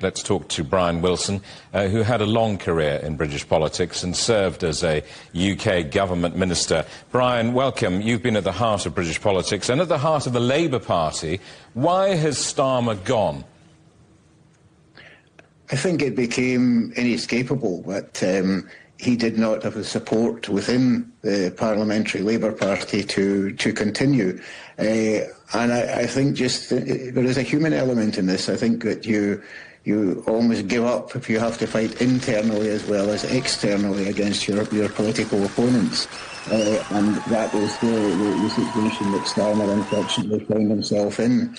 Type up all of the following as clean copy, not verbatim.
Let's talk to Brian Wilson, who had a long career in British politics and served as a UK government minister. Brian, welcome. You've been at the heart of British politics and at the heart of the Labour Party. Why has Starmer gone? I think it became inescapable that he did not have the support within the Parliamentary Labour Party to continue. And I think just there is a human element in this. I think that you almost give up if you have to fight internally as well as externally against your political opponents. And that was the situation that Starmer unfortunately found himself in.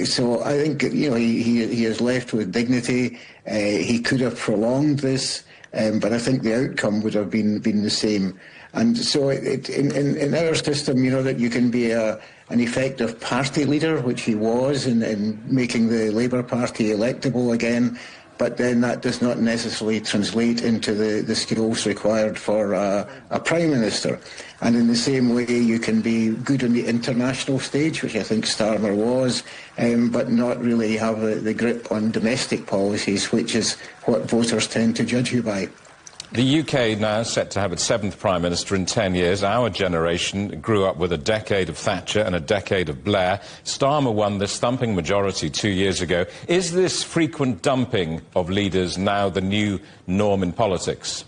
So I think he is left with dignity. He could have prolonged this, but I think the outcome would have been the same. And so in our system, that you can be an effective party leader, which he was in making the Labour Party electable again, but then that does not necessarily translate into the skills required for a Prime Minister. And in the same way, you can be good on the international stage, which I think Starmer was, but not really have the grip on domestic policies, which is what voters tend to judge you by. The UK now set to have its 7th Prime Minister in 10 years. Our generation grew up with a decade of Thatcher and a decade of Blair. Starmer won this thumping majority 2 years ago. Is this frequent dumping of leaders now the new norm in politics?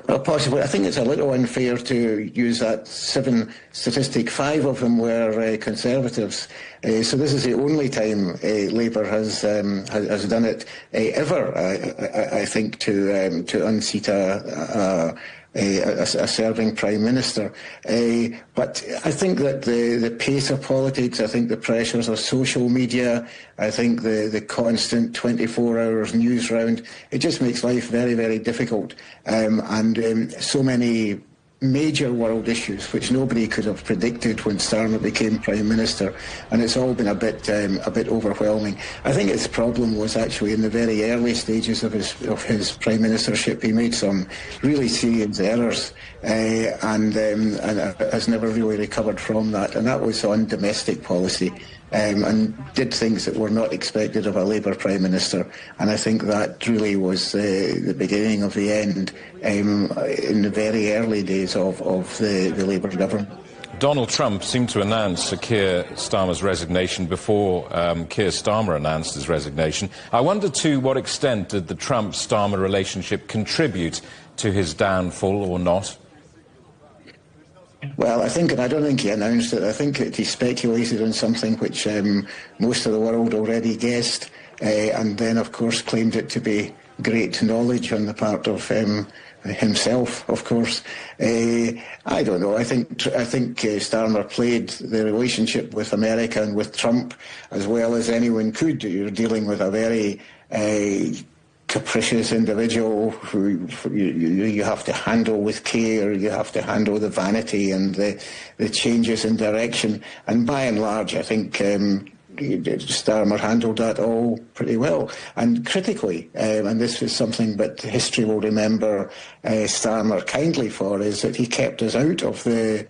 Well, possibly. I think it's a little unfair to use that 7 statistic. 5 of them were Conservatives. So this is the only time Labour has done it ever, I think, to unseat a serving Prime Minister. But I think that the pace of politics, I think the pressures of social media, I think the constant 24 hours news round, it just makes life very, very difficult. And so many major world issues which nobody could have predicted when Starmer became Prime Minister, and it's all been a bit overwhelming. I think his problem was actually in the very early stages of his Prime Ministership. He made some really serious errors and has never really recovered from that, and that was on domestic policy. And did things that were not expected of a Labour Prime Minister. And I think that really was the beginning of the end in the very early days of the Labour government. Donald Trump seemed to announce Keir Starmer's resignation before Keir Starmer announced his resignation. I wonder to what extent did the Trump-Starmer relationship contribute to his downfall or not? Well, I don't think he announced it. I think that he speculated on something which most of the world already guessed, and then, of course, claimed it to be great knowledge on the part of himself, of course. I don't know. I think Starmer played the relationship with America and with Trump as well as anyone could. You're dealing with a very capricious individual who you have to handle with care. You have to handle the vanity and the changes in direction. And by and large, I think Starmer handled that all pretty well and critically. And this is something that history will remember Starmer kindly for, is that he kept us out of the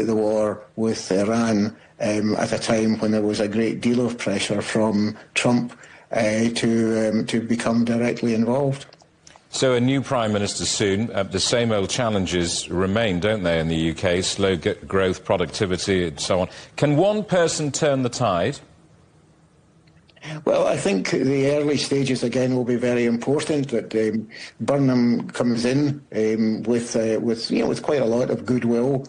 war with Iran at a time when there was a great deal of pressure from Trump to become directly involved. So a new Prime Minister soon. The same old challenges remain, don't they, in the UK? Slow growth, productivity, and so on. Can one person turn the tide? Well, I think the early stages again will be very important. That Burnham comes in with quite a lot of goodwill.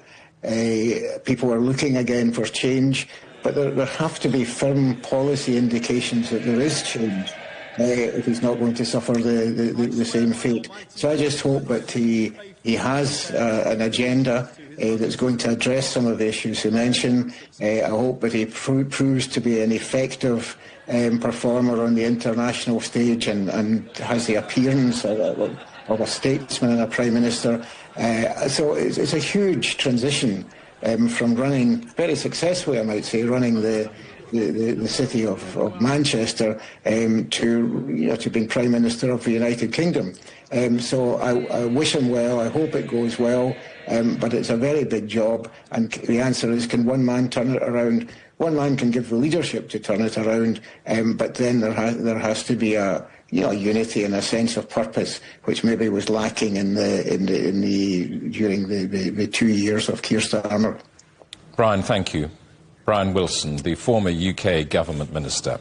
People are looking again for change. But there have to be firm policy indications that there is change if he's not going to suffer the same fate. So I just hope that he has an agenda that's going to address some of the issues you mentioned. I hope that he proves to be an effective performer on the international stage and has the appearance of a statesman and a Prime Minister. So it's a huge transition. From running very successfully, I might say, running the city of Manchester to being Prime Minister of the United Kingdom. So I wish him well. I hope it goes well. But it's a very big job. And the answer is, can one man turn it around? one man can give the leadership to turn it around, but then there has to be a unity and a sense of purpose, which maybe was lacking during the 2 years of Keir Starmer. Brian, thank you. Brian Wilson, the former UK government minister.